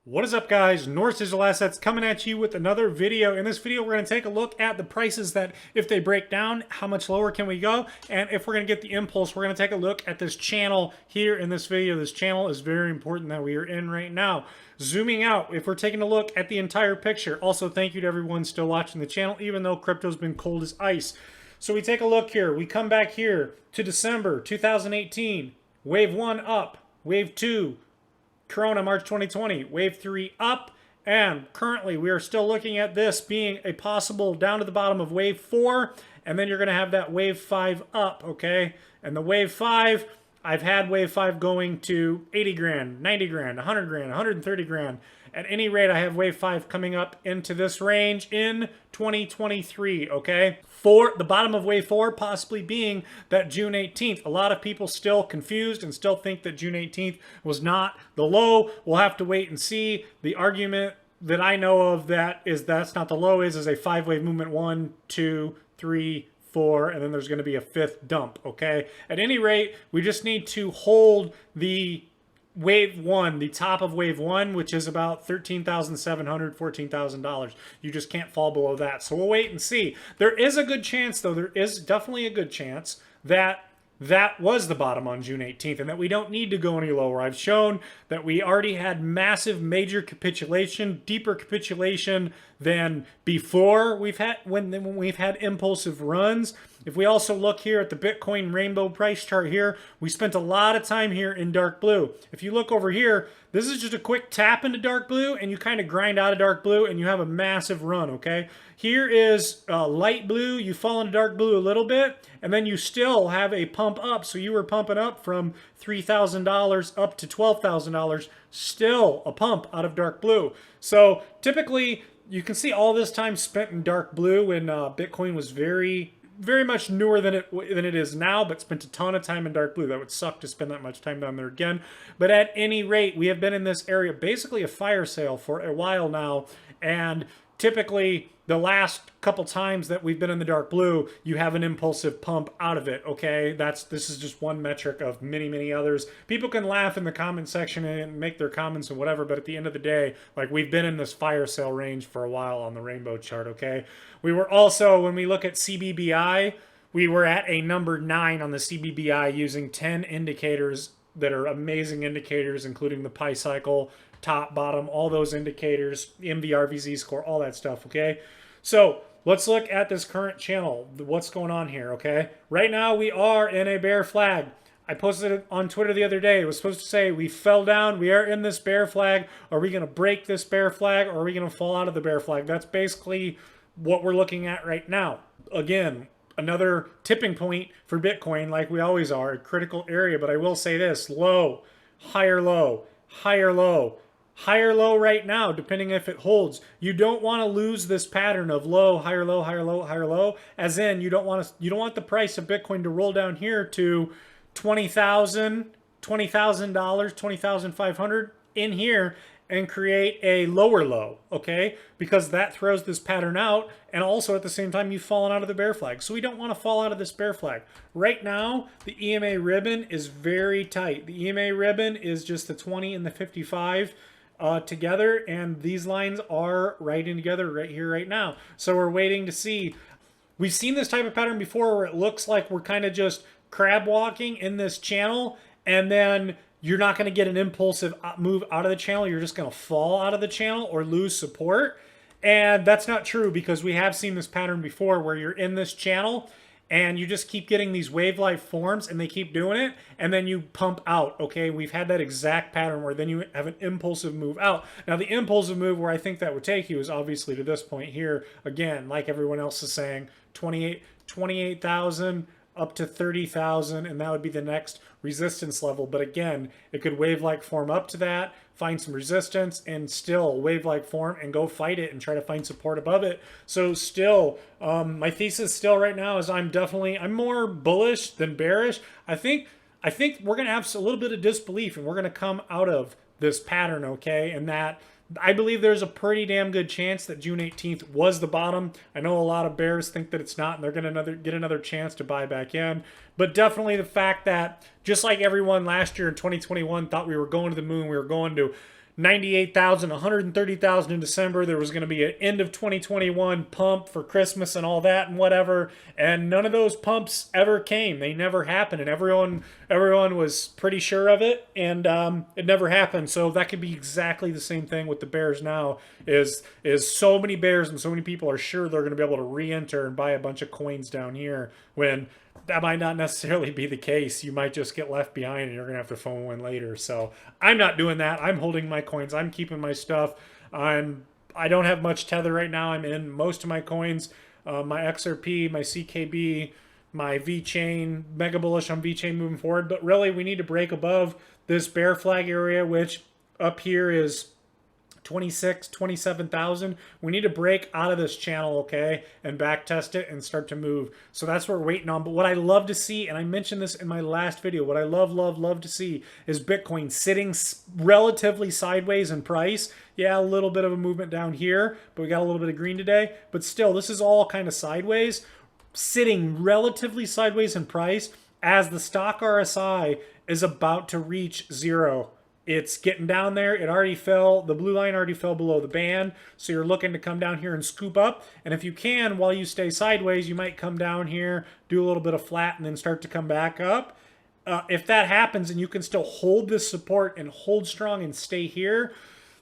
What is up, guys? Norse Digital Assets coming at you with another video. In this video, we're going to take a look at the prices that if they break down, how much lower can we go? And if we're going to get the impulse, we're going to take a look at this channel here in this video. This channel is very important that we are in right now. Zooming out, if we're taking a look at the entire picture. Also, thank you to everyone still watching the channel, even though crypto's been cold as ice. So we take a look here. We come back here to December 2018. Wave 1 up. Wave 2. Corona March 2020, wave 3 up, and currently we are still looking at this being a possible down to the bottom of wave 4, and then you're going to have that wave 5 up, okay? And the wave 5, I've had wave 5 going to 80 grand, 90 grand, 100 grand, 130 grand. At any rate, I have wave 5 coming up into this range in 2023, okay? For the bottom of wave 4 possibly being that June 18th. A lot of people still confused and still think that June 18th was not the low. We'll have to wait and see. The argument that I know of that's not the low is a 5-wave movement, 1, 2, 3, 4, and then there's going to be a 5th dump, okay? At any rate, we just need to hold the wave 1, the top of wave 1, which is about $13,700, $14,000. You just can't fall below that. So we'll wait and see. There is a good chance, though, there is definitely a good chance that that was the bottom on June 18th and that we don't need to go any lower. I've shown that we already had massive major capitulation, deeper capitulation than before when we've had impulsive runs. If we also look here at the Bitcoin rainbow price chart here, we spent a lot of time here in dark blue. If you look over here, this is just a quick tap into dark blue and you kind of grind out of dark blue and you have a massive run, okay? Here is light blue, you fall into dark blue a little bit, and then you still have a pump up. So you were pumping up from $3,000 up to $12,000, still a pump out of dark blue. So typically, you can see all this time spent in dark blue when Bitcoin was very much newer than it is now, but spent a ton of time in dark blue. That would suck to spend that much time down there again. But at any rate, we have been in this area, basically a fire sale for a while now, and typically the last couple times that we've been in the dark blue, you have an impulsive pump out of it, okay? This is just one metric of many others. People can laugh in the comment section and make their comments and whatever, but at the end of the day, like, we've been in this fire sale range for a while on the rainbow chart, okay? We were also, when we look at CBBI, we were at a number 9 on the CBBI using 10 indicators that are amazing indicators, including the Pi cycle, top, bottom, all those indicators, MVRVZ score, all that stuff, okay? So let's look at this current channel, what's going on here, okay? Right now we are in a bear flag. I posted it on Twitter the other day. It was supposed to say we fell down, we are in this bear flag. Are we going to break this bear flag, or are we going to fall out of the bear flag? That's basically what we're looking at right now. Again, another tipping point for Bitcoin, like we always are, a critical area. But I will say this: low, higher low, higher low, higher low right now, depending if it holds. You don't want to lose this pattern of low, higher low, higher low, higher low. As in, you don't want the price of Bitcoin to roll down here to $20,000, $20,500 in here and create a lower low, okay? Because that throws this pattern out, and also at the same time you've fallen out of the bear flag. So we don't want to fall out of this bear flag. Right now, the EMA ribbon is very tight. The EMA ribbon is just the 20 and the 55 together, and these lines are right in together right here, right now. So we're waiting to see. We've seen this type of pattern before where it looks like we're kind of just crab walking in this channel, and then you're not going to get an impulsive move out of the channel. You're just going to fall out of the channel or lose support. And that's not true, because we have seen this pattern before where you're in this channel and you just keep getting these wave-like forms and they keep doing it, and then you pump out, okay? We've had that exact pattern where then you have an impulsive move out. Now, the impulsive move where I think that would take you is obviously to this point here. Again, like everyone else is saying, 28,000 up to 30,000, and that would be the next resistance level. But again, it could wave-like form up to that, find some resistance, and still wave-like form and go fight it and try to find support above it. So still, my thesis still right now is I'm more bullish than bearish. I think we're going to have a little bit of disbelief, and we're going to come out of this pattern, okay? And that I believe there's a pretty damn good chance that June 18th was the bottom. I know a lot of bears think that it's not, and they're going to get another chance to buy back in. But definitely the fact that, just like everyone last year in 2021 thought we were going to the moon, we were going to 98,000, 130,000 in December. There was going to be an end of 2021 pump for Christmas and all that and whatever. And none of those pumps ever came. They never happened. And everyone was pretty sure of it. And it never happened. So that could be exactly the same thing with the bears now. Is so many bears and so many people are sure they're going to be able to re-enter and buy a bunch of coins down here when that might not necessarily be the case. You might just get left behind and you're going to have to phone one later. So I'm not doing that. I'm holding my coins. I'm keeping my stuff. I don't have much tether right now. I'm in most of my coins. My XRP, my CKB, my VeChain, mega bullish on VeChain moving forward. But really, we need to break above this bear flag area, which up here is 27,000. We need to break out of this channel, okay, and back test it and start to move. So that's what we're waiting on. But what I love to see, and I mentioned this in my last video, what I love to see is Bitcoin sitting relatively sideways in price. Yeah, a little bit of a movement down here, but we got a little bit of green today. But still, this is all kind of sideways, sitting relatively sideways in price as the stock RSI is about to reach zero. It's getting down there. It already fell. The blue line already fell below the band. So you're looking to come down here and scoop up. And if you can, while you stay sideways, you might come down here, do a little bit of flat, and then start to come back up. If that happens and you can still hold this support and hold strong and stay here,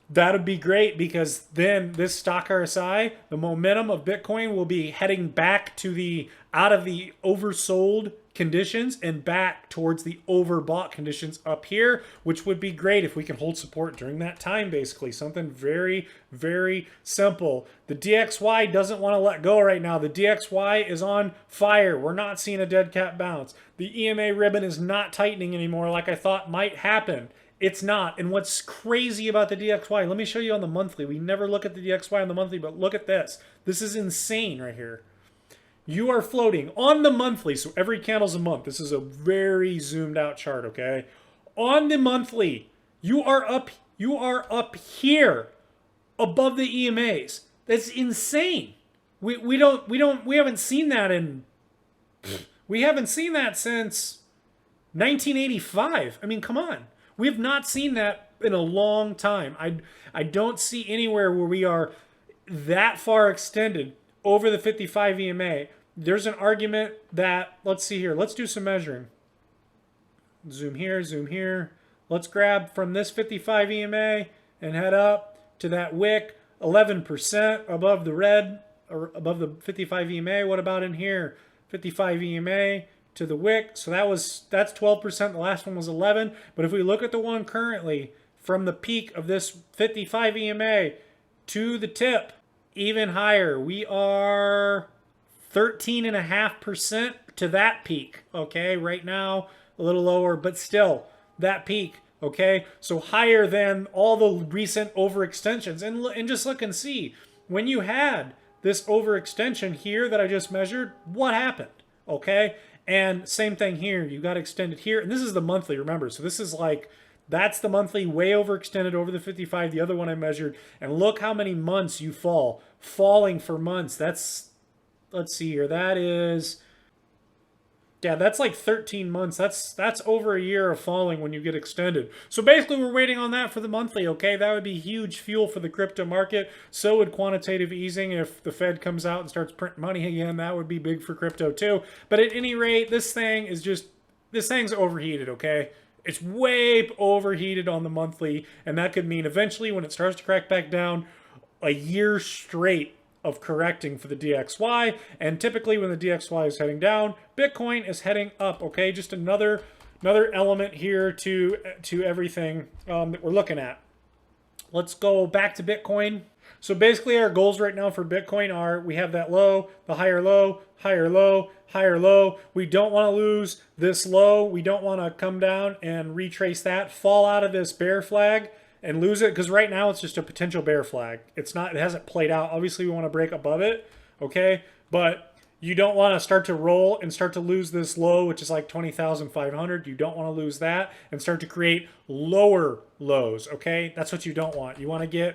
that would be great, because then this stock RSI, the momentum of Bitcoin will be heading back to out of the oversold conditions and back towards the overbought conditions up here, which would be great if we can hold support during that time. Basically something very, very simple. The DXY doesn't want to let go right now. The DXY is on fire. We're not seeing a dead cat bounce. The EMA ribbon is not tightening anymore like I thought might happen. It's not. And what's crazy about the DXY, let me show you on the monthly. We never look at the DXY on the monthly, but look at this. This is insane right here. You are floating on the monthly, so every candle's a month. This is a very zoomed out chart, okay? On the monthly, you are up here above the EMAs. That's insane. We haven't seen that since 1985. I mean, come on. We have not seen that in a long time. I don't see anywhere where we are that far extended over the 55 EMA. There's an argument that, let's see here. Let's do some measuring. Zoom here, zoom here. Let's grab from this 55 EMA and head up to that wick, 11% above the red, or above the 55 EMA. What about in here? 55 EMA to the wick. So that's 12%. The last one was 11. But if we look at the one currently from the peak of this 55 EMA to the tip, even higher, we are 13.5% to that peak. Okay, right now a little lower, but still that peak. Okay, so higher than all the recent overextensions. And just look and see, when you had this overextension here that I just measured, what happened? Okay, and same thing here. You got extended here, and this is the monthly. Remember, so this is like, that's the monthly, way overextended over the 55, the other one I measured. And look how many months you falling for months. That's, let's see here, that is, yeah, that's like 13 months. That's over a year of falling when you get extended. So basically we're waiting on that for the monthly, okay? That would be huge fuel for the crypto market. So would quantitative easing. If the Fed comes out and starts printing money again, that would be big for crypto too. But at any rate, this thing's overheated, okay? It's way overheated on the monthly, and that could mean eventually when it starts to crack back down, a year straight of correcting for the DXY. And typically when the DXY is heading down, Bitcoin is heading up, okay? Just another element here to everything that we're looking at. Let's go back to Bitcoin. So basically our goals right now for Bitcoin are, we have that low, the higher low, higher low, higher low. We don't want to lose this low. We don't want to come down and retrace that, fall out of this bear flag and lose it, because right now it's just a potential bear flag. It hasn't played out. Obviously we want to break above it, okay? But you don't want to start to roll and start to lose this low, which is like 20,500. You don't want to lose that and start to create lower lows, okay? That's what you don't want. You want to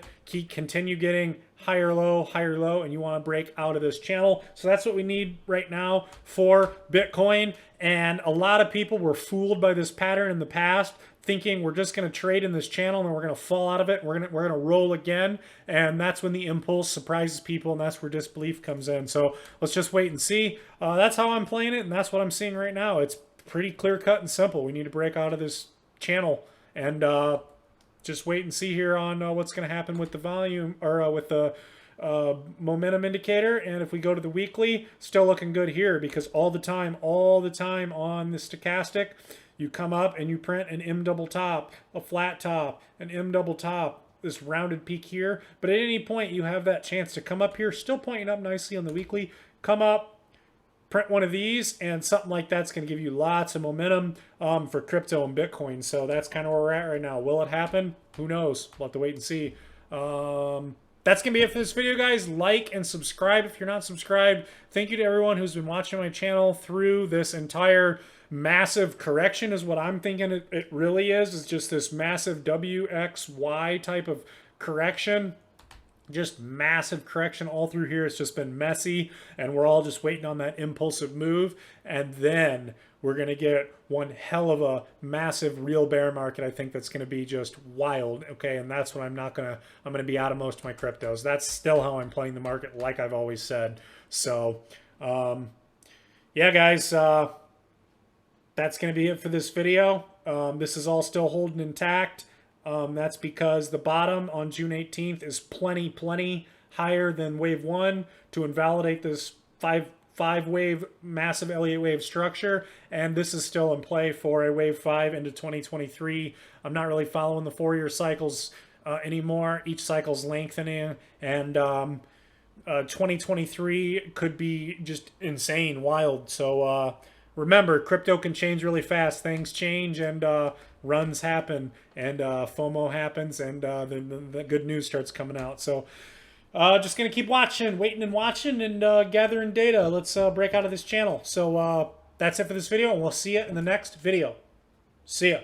continue getting higher low, and you want to break out of this channel. So that's what we need right now for Bitcoin. And a lot of people were fooled by this pattern in the past, thinking we're just going to trade in this channel and we're going to fall out of it. We're going to roll again, and that's when the impulse surprises people, and that's where disbelief comes in. So let's just wait and see. That's how I'm playing it, and that's what I'm seeing right now. It's pretty clear cut and simple. We need to break out of this channel and just wait and see here on what's going to happen with the volume, or with the momentum indicator. And if we go to the weekly, still looking good here, because all the time on the stochastic, you come up and you print an M double top, a flat top, an M double top, this rounded peak here. But at any point you have that chance to come up here, still pointing up nicely on the weekly, come up, print one of these, and something like that's going to give you lots of momentum for crypto and Bitcoin. So that's kind of where we're at right now. Will it happen? Who knows? We'll have to wait and see. That's going to be it for this video, guys. Like and subscribe if you're not subscribed. Thank you to everyone who's been watching my channel through this entire massive correction, is what I'm thinking it really is. It's just this massive WXY type of correction. Just massive correction all through here. It's just been messy, and we're all just waiting on that impulsive move, and then we're going to get one hell of a massive real bear market. I think that's going to be just wild. Okay, and that's when I'm going to be out of most of my cryptos. That's still how I'm playing the market, like I've always said. So yeah, guys, that's going to be it for this video. This is all still holding intact. That's because the bottom on June 18th is plenty higher than wave 1 to invalidate this five wave massive Elliott wave structure, and this is still in play for a wave 5 into 2023. I'm not really following the 4-year cycles anymore. Each cycle's lengthening, and 2023 could be just insane, wild. So remember, crypto can change really fast. Things change, and runs happen, and FOMO happens, and the good news starts coming out. So just going to keep watching, waiting and watching, and gathering data. Let's break out of this channel. So that's it for this video, and we'll see you in the next video. See ya.